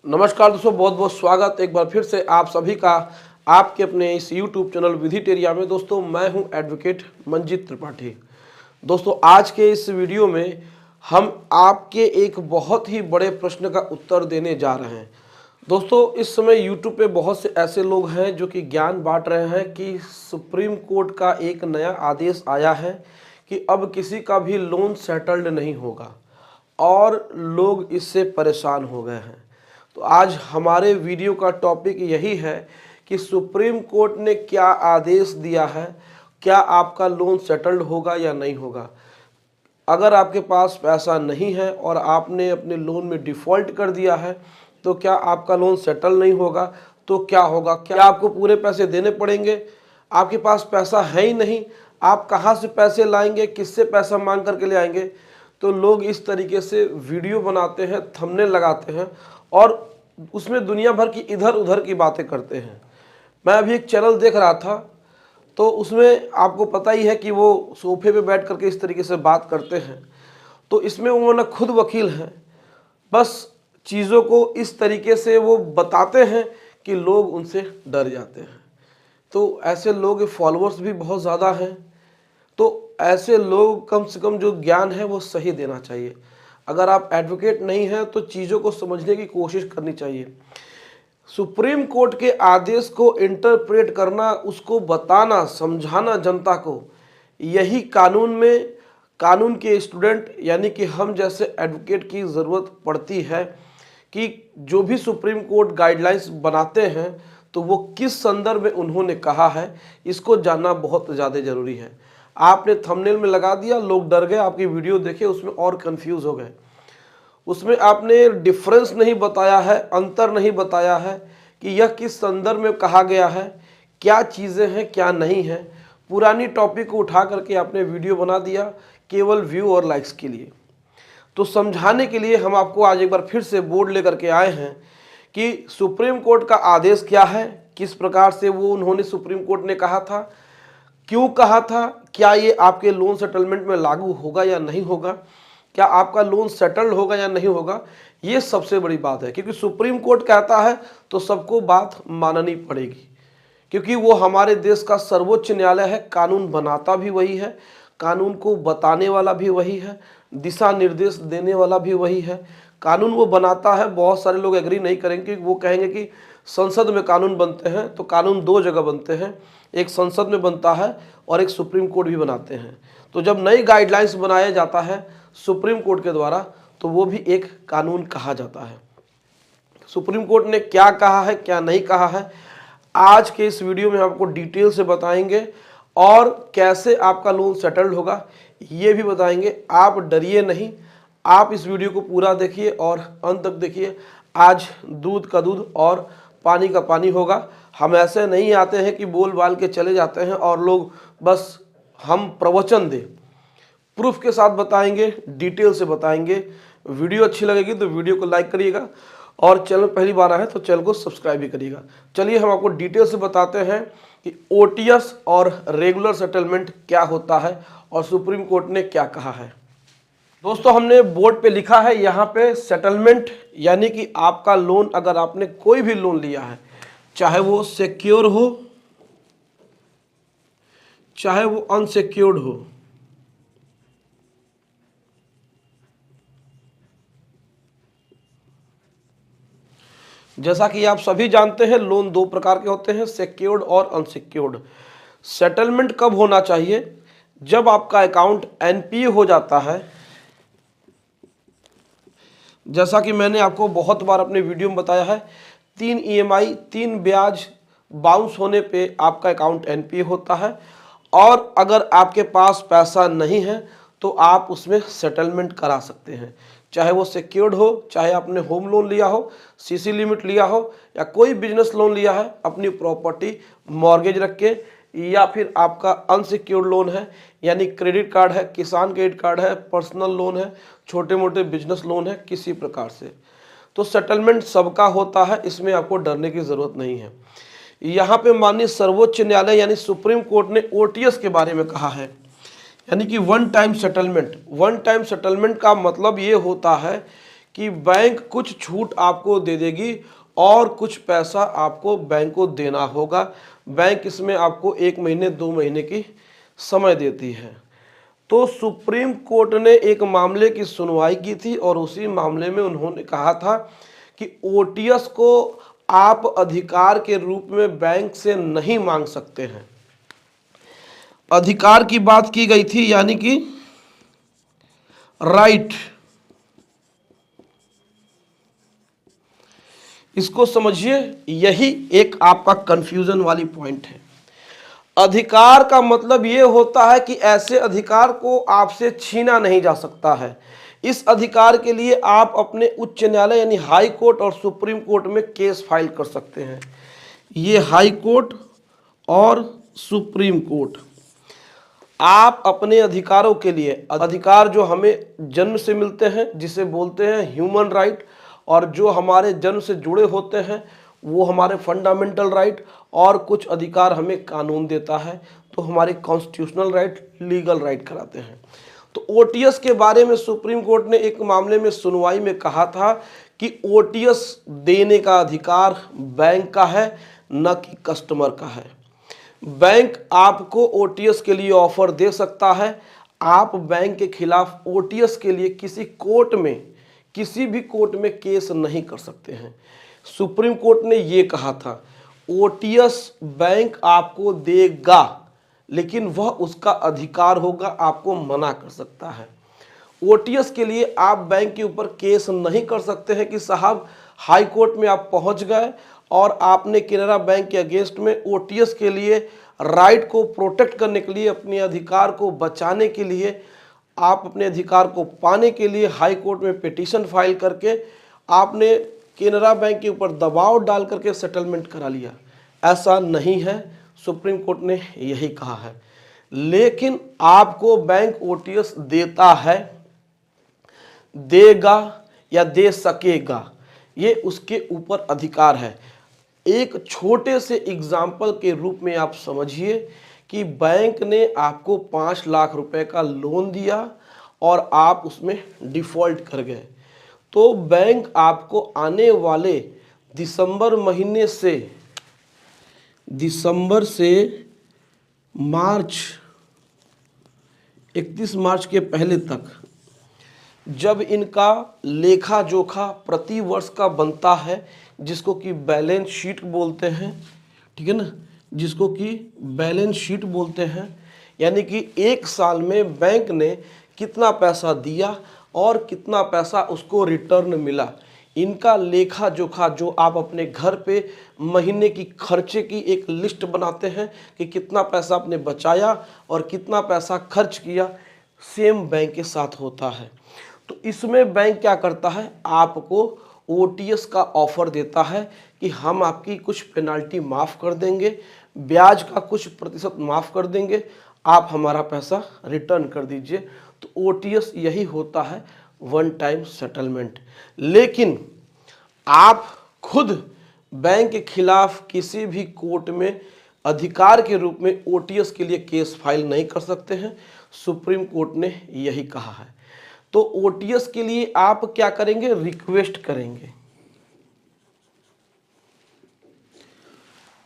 नमस्कार दोस्तों, बहुत बहुत स्वागत एक बार फिर से आप सभी का आपके अपने इस YouTube चैनल विधिटेरिया में। दोस्तों मैं हूं एडवोकेट मंजीत त्रिपाठी। दोस्तों आज के इस वीडियो में हम आपके एक बहुत ही बड़े प्रश्न का उत्तर देने जा रहे हैं। दोस्तों इस समय YouTube पे बहुत से ऐसे लोग हैं जो कि ज्ञान बांट रहे हैं कि सुप्रीम कोर्ट का एक नया आदेश आया है कि अब किसी का भी लोन सेटल्ड नहीं होगा और लोग इससे परेशान हो गए हैं। तो आज हमारे वीडियो का टॉपिक यही है कि सुप्रीम कोर्ट ने क्या आदेश दिया है, क्या आपका लोन सेटल्ड होगा या नहीं होगा। अगर आपके पास पैसा नहीं है और आपने अपने लोन में डिफ़ॉल्ट कर दिया है तो क्या आपका लोन सेटल नहीं होगा, तो क्या होगा। क्या आपको पूरे पैसे देने पड़ेंगे? आपके पास पैसा है ही नहीं, आप कहाँ से पैसे लाएंगे, किससे पैसा मांग करके ले आएंगे। तो लोग इस तरीके से वीडियो बनाते हैं, थंबनेल लगाते हैं और उसमें दुनिया भर की इधर उधर की बातें करते हैं। मैं अभी एक चैनल देख रहा था तो उसमें आपको पता ही है कि वो सोफे पे बैठ करके इस तरीके से बात करते हैं। तो इसमें उन्होंने खुद वकील हैं, बस चीज़ों को इस तरीके से वो बताते हैं कि लोग उनसे डर जाते हैं। तो ऐसे लोग फॉलोअर्स भी बहुत ज़्यादा हैं। तो ऐसे लोग कम से कम जो ज्ञान है वो सही देना चाहिए। अगर आप एडवोकेट नहीं हैं तो चीज़ों को समझने की कोशिश करनी चाहिए। सुप्रीम कोर्ट के आदेश को इंटरप्रेट करना, उसको बताना, समझाना जनता को, यही कानून के स्टूडेंट यानी कि हम जैसे एडवोकेट की ज़रूरत पड़ती है कि जो भी सुप्रीम कोर्ट गाइडलाइंस बनाते हैं तो वो किस संदर्भ में उन्होंने कहा है, इसको जानना बहुत ज़्यादा ज़रूरी है। आपने थंबनेल में लगा दिया, लोग डर गए, आपकी वीडियो देखे उसमें और कंफ्यूज हो गए। उसमें आपने डिफरेंस नहीं बताया है, अंतर नहीं बताया है कि यह किस संदर्भ में कहा गया है, क्या चीज़ें हैं क्या नहीं है। पुरानी टॉपिक को उठा करके आपने वीडियो बना दिया केवल व्यू और लाइक्स के लिए। तो समझाने के लिए हम आपको आज एक बार फिर से बोर्ड लेकर के आए हैं कि सुप्रीम कोर्ट का आदेश क्या है, किस प्रकार से वो उन्होंने सुप्रीम कोर्ट ने कहा था, क्यों कहा था, क्या ये आपके लोन सेटलमेंट में लागू होगा या नहीं होगा, क्या आपका लोन सेटल्ड होगा या नहीं होगा। ये सबसे बड़ी बात है क्योंकि सुप्रीम कोर्ट कहता है तो सबको बात माननी पड़ेगी, क्योंकि वो हमारे देश का सर्वोच्च न्यायालय है। कानून बनाता भी वही है, कानून को बताने वाला भी वही है, दिशा निर्देश देने वाला भी वही है। कानून वो बनाता है। बहुत सारे लोग एग्री नहीं करेंगे, वो कहेंगे कि संसद में कानून बनते हैं। तो कानून दो जगह बनते हैं, एक संसद में बनता है और एक सुप्रीम कोर्ट भी बनाते हैं। तो जब नई गाइडलाइंस बनाया जाता है सुप्रीम कोर्ट के द्वारा तो वो भी एक कानून कहा जाता है। सुप्रीम कोर्ट ने क्या कहा है क्या नहीं कहा है, आज के इस वीडियो में आपको डिटेल से बताएंगे और कैसे आपका लोन सेटल्ड होगा ये भी बताएंगे। आप डरिए नहीं, आप इस वीडियो को पूरा देखिए और अंत तक देखिए। आज दूध का दूध और पानी का पानी होगा। हम ऐसे नहीं आते हैं कि बोल बाल के चले जाते हैं और लोग बस हम प्रवचन दें, प्रूफ के साथ बताएंगे, डिटेल से बताएंगे। वीडियो अच्छी लगेगी तो वीडियो को लाइक करिएगा और चैनल पहली बार आए तो चैनल को सब्सक्राइब भी करिएगा। चलिए हम आपको डिटेल से बताते हैं कि ओटीएस और रेगुलर सेटलमेंट क्या होता है और सुप्रीम कोर्ट ने क्या कहा है। दोस्तों हमने बोर्ड पे लिखा है यहाँ पे सेटलमेंट यानी कि आपका लोन, अगर आपने कोई भी लोन लिया है, चाहे वो सिक्योर हो चाहे वो अनसिक्योर्ड हो, जैसा कि आप सभी जानते हैं लोन दो प्रकार के होते हैं, सिक्योर्ड और अनसिक्योर्ड। सेटलमेंट कब होना चाहिए? जब आपका अकाउंट एनपीए हो जाता है। जैसा कि मैंने आपको बहुत बार अपने वीडियो में बताया है, 3 ईएमआई 3 ब्याज बाउंस होने पे आपका अकाउंट एनपीए होता है। और अगर आपके पास पैसा नहीं है तो आप उसमें सेटलमेंट करा सकते हैं, चाहे वो सिक्योर्ड हो, चाहे आपने होम लोन लिया हो, सीसी लिमिट लिया हो या कोई बिजनेस लोन लिया है अपनी प्रॉपर्टी मॉर्गेज रख के, या फिर आपका अनसिक्योर्ड लोन है यानी क्रेडिट कार्ड है, किसान क्रेडिट कार्ड है, पर्सनल लोन है, छोटे मोटे बिजनेस लोन है, किसी प्रकार से। तो सेटलमेंट सबका होता है, इसमें आपको डरने की ज़रूरत नहीं है। यहाँ पे माननीय सर्वोच्च न्यायालय यानी सुप्रीम कोर्ट ने ओटीएस के बारे में कहा है, यानी कि one time settlement. One time settlement का मतलब ये होता है कि बैंक कुछ छूट आपको दे देगी और कुछ पैसा आपको बैंक को देना होगा। बैंक इसमें आपको 1 महीने 2 महीने की समय देती है। तो सुप्रीम कोर्ट ने एक मामले की सुनवाई की थी और उसी मामले में उन्होंने कहा था कि ओटीएस को आप अधिकार के रूप में बैंक से नहीं मांग सकते हैं। अधिकार की बात की गई थी, यानी कि राइट। इसको समझिए, यही एक आपका कंफ्यूजन वाली पॉइंट है। अधिकार का मतलब यह होता है कि ऐसे अधिकार को आपसे छीना नहीं जा सकता है। इस अधिकार के लिए आप अपने उच्च न्यायालय यानी हाई कोर्ट और सुप्रीम कोर्ट में केस फाइल कर सकते हैं। ये हाई कोर्ट और सुप्रीम कोर्ट, आप अपने अधिकारों के लिए, अधिकार जो हमें जन्म से मिलते हैं जिसे बोलते हैं ह्यूमन राइट, और जो हमारे जन्म से जुड़े होते हैं वो हमारे फंडामेंटल राइट, और कुछ अधिकार हमें कानून देता है तो हमारे कॉन्स्टिट्यूशनल राइट, लीगल राइट कराते हैं। तो ओटीएस के बारे में सुप्रीम कोर्ट ने एक मामले में सुनवाई में कहा था कि ओटीएस देने का अधिकार बैंक का है, न कि कस्टमर का है। बैंक आपको ओटीएस के लिए ऑफर दे सकता है। आप बैंक के खिलाफ ओटीएस के लिए किसी कोर्ट में, किसी भी कोर्ट में केस नहीं कर सकते हैं। सुप्रीम कोर्ट ने ये कहा था ओटीएस बैंक आपको देगा, लेकिन वह उसका अधिकार होगा, आपको मना कर सकता है। ओटीएस के लिए आप बैंक के ऊपर केस नहीं कर सकते हैं कि साहब हाई कोर्ट में आप पहुंच गए और आपने केनरा बैंक के अगेंस्ट में ओटीएस के लिए राइट को प्रोटेक्ट करने के लिए, अपने अधिकार को बचाने के लिए, आप अपने अधिकार को पाने के लिए हाई कोर्ट में पिटीशन फाइल करके आपने केनरा बैंक के ऊपर दबाव डाल करके सेटलमेंट करा लिया। ऐसा नहीं है, सुप्रीम कोर्ट ने यही कहा है। लेकिन आपको बैंक ओटीएस देता है, देगा या दे सकेगा, ये उसके ऊपर अधिकार है। एक छोटे से एग्जाम्पल के रूप में आप समझिए कि बैंक ने आपको 5 लाख रुपए का लोन दिया और आप उसमें डिफॉल्ट कर गए, तो बैंक आपको आने वाले दिसंबर महीने से मार्च, 31 मार्च के पहले तक, जब इनका लेखा जोखा प्रति वर्ष का बनता है, जिसको कि बैलेंस शीट बोलते हैं, ठीक है ना, जिसको कि बैलेंस शीट बोलते हैं, यानी कि एक साल में बैंक ने कितना पैसा दिया और कितना पैसा उसको रिटर्न मिला, इनका लेखा जोखा जो आप अपने घर पे महीने की खर्चे की एक लिस्ट बनाते हैं कि कितना पैसा आपने बचाया और कितना पैसा खर्च किया, सेम बैंक के साथ होता है। तो इसमें बैंक क्या करता है, आपको ओटीएस का ऑफर देता है कि हम आपकी कुछ पेनाल्टी माफ़ कर देंगे, ब्याज का कुछ प्रतिशत माफ़ कर देंगे, आप हमारा पैसा रिटर्न कर दीजिए। तो ओटीएस यही होता है, वन टाइम सेटलमेंट। लेकिन आप खुद बैंक के खिलाफ किसी भी कोर्ट में अधिकार के रूप में ओटीएस के लिए केस फाइल नहीं कर सकते हैं, सुप्रीम कोर्ट ने यही कहा है। तो ओटीएस के लिए आप क्या करेंगे, रिक्वेस्ट करेंगे।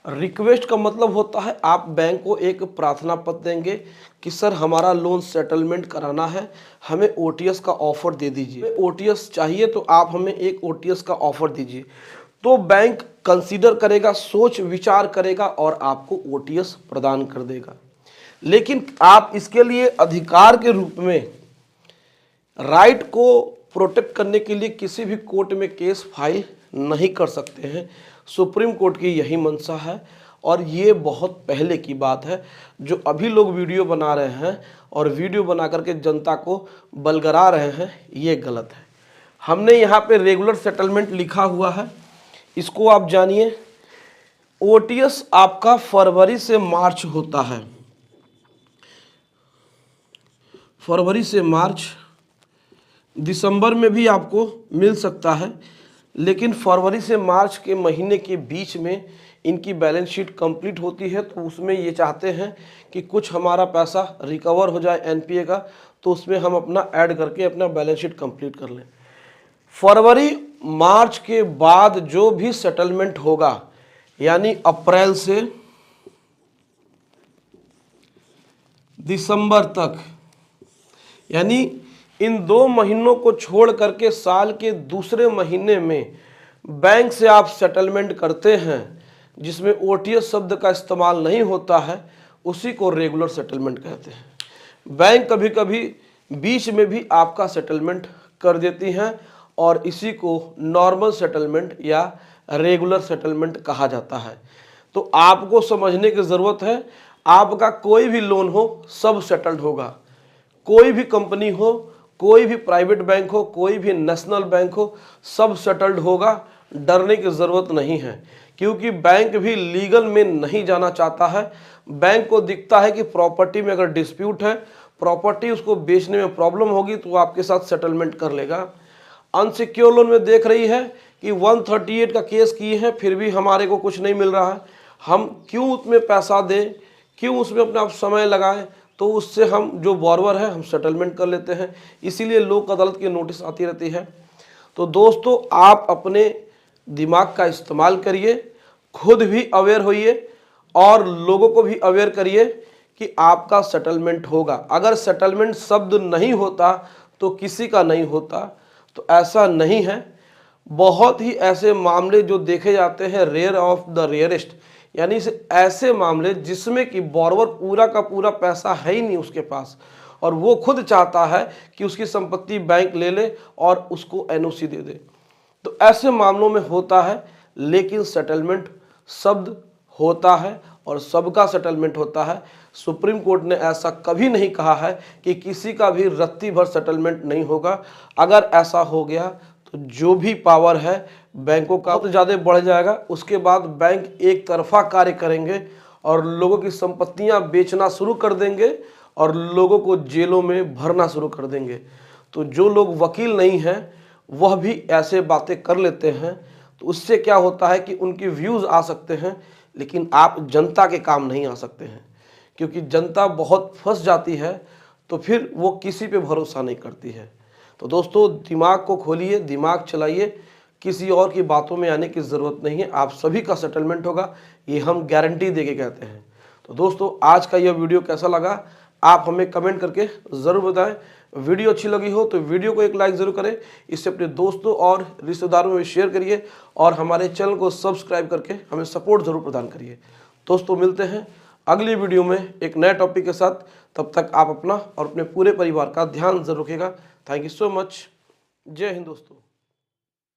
रिक्वेस्ट का मतलब होता है आप बैंक को एक प्रार्थना पत्र देंगे कि सर हमारा लोन सेटलमेंट कराना है, हमें ओटीएस का ऑफर दे दीजिए, ओटीएस चाहिए तो आप हमें एक ओटीएस का ऑफर दीजिए। तो बैंक कंसीडर करेगा, सोच विचार करेगा और आपको ओटीएस प्रदान कर देगा। लेकिन आप इसके लिए अधिकार के रूप में राइट को प्रोटेक्ट करने के लिए किसी भी कोर्ट में केस फाइल नहीं कर सकते हैं। सुप्रीम कोर्ट की यही मंशा है और ये बहुत पहले की बात है। जो अभी लोग वीडियो बना रहे हैं और वीडियो बना करके जनता को बलगरा रहे हैं, ये गलत है। हमने यहाँ पे रेगुलर सेटलमेंट लिखा हुआ है, इसको आप जानिए। ओटीएस आपका फरवरी से मार्च होता है, फरवरी से मार्च, दिसंबर में भी आपको मिल सकता है, लेकिन फरवरी से मार्च के महीने के बीच में इनकी बैलेंस शीट कंप्लीट होती है। तो उसमें ये चाहते हैं कि कुछ हमारा पैसा रिकवर हो जाए एनपीए का, तो उसमें हम अपना ऐड करके अपना बैलेंस शीट कंप्लीट कर लें। फरवरी मार्च के बाद जो भी सेटलमेंट होगा, यानी अप्रैल से दिसंबर तक, यानी इन 2 महीनों को छोड़ करके साल के दूसरे महीने में बैंक से आप सेटलमेंट करते हैं जिसमें ओटीएस शब्द का इस्तेमाल नहीं होता है, उसी को रेगुलर सेटलमेंट कहते हैं। बैंक कभी कभी बीच में भी आपका सेटलमेंट कर देती हैं और इसी को नॉर्मल सेटलमेंट या रेगुलर सेटलमेंट कहा जाता है। तो आपको समझने की ज़रूरत है, आपका कोई भी लोन हो सब सेटल्ड होगा, कोई भी कंपनी हो, कोई भी प्राइवेट बैंक हो, कोई भी नेशनल बैंक हो, सब सेटल्ड होगा। डरने की ज़रूरत नहीं है, क्योंकि बैंक भी लीगल में नहीं जाना चाहता है। बैंक को दिखता है कि प्रॉपर्टी में अगर डिस्प्यूट है, प्रॉपर्टी उसको बेचने में प्रॉब्लम होगी तो वो आपके साथ सेटलमेंट कर लेगा। अनसिक्योर लोन में देख रही है कि 138 का केस किए हैं फिर भी हमारे को कुछ नहीं मिल रहा है, हम क्यों उसमें पैसा दें, क्यों उसमें अपना समय लगाएं, तो उससे हम जो बॉर्वर है हम सेटलमेंट कर लेते हैं। इसीलिए लोक अदालत की नोटिस आती रहती है। तो दोस्तों, आप अपने दिमाग का इस्तेमाल करिए, खुद भी अवेयर होइए और लोगों को भी अवेयर करिए कि आपका सेटलमेंट होगा। अगर सेटलमेंट शब्द नहीं होता तो किसी का नहीं होता, तो ऐसा नहीं है। बहुत ही ऐसे मामले जो देखे जाते हैं, रेयर ऑफ द रेयरेस्ट, यानी ऐसे मामले जिसमें कि बॉर्वर पूरा का पूरा पैसा है ही नहीं उसके पास और वो खुद चाहता है कि उसकी संपत्ति बैंक ले ले और उसको एनओसी दे दे, तो ऐसे मामलों में होता है। लेकिन सेटलमेंट शब्द होता है और सबका सेटलमेंट होता है। सुप्रीम कोर्ट ने ऐसा कभी नहीं कहा है कि किसी का भी रत्ती भर सेटलमेंट नहीं होगा। अगर ऐसा हो गया तो जो भी पावर है बैंकों का तो ज़्यादा बढ़ जाएगा। उसके बाद बैंक एक तरफा कार्य करेंगे और लोगों की संपत्तियां बेचना शुरू कर देंगे और लोगों को जेलों में भरना शुरू कर देंगे। तो जो लोग वकील नहीं हैं वह भी ऐसे बातें कर लेते हैं, तो उससे क्या होता है कि उनकी व्यूज़ आ सकते हैं, लेकिन आप जनता के काम नहीं आ सकते हैं, क्योंकि जनता बहुत फंस जाती है तो फिर वो किसी पे भरोसा नहीं करती है। तो दोस्तों, दिमाग को खोलिए, दिमाग चलाइए, किसी और की बातों में आने की ज़रूरत नहीं है। आप सभी का सेटलमेंट होगा, ये हम गारंटी देके कहते हैं। तो दोस्तों, आज का यह वीडियो कैसा लगा आप हमें कमेंट करके ज़रूर बताएं। वीडियो अच्छी लगी हो तो वीडियो को एक लाइक ज़रूर करें, इससे अपने दोस्तों और रिश्तेदारों में शेयर करिए और हमारे चैनल को सब्सक्राइब करके हमें सपोर्ट ज़रूर प्रदान करिए। दोस्तों, मिलते हैं अगली वीडियो में एक नए टॉपिक के साथ। तब तक आप अपना और अपने पूरे परिवार का ध्यान जरूर रखिएगा। Thank you so much. जय हिंद दोस्तों।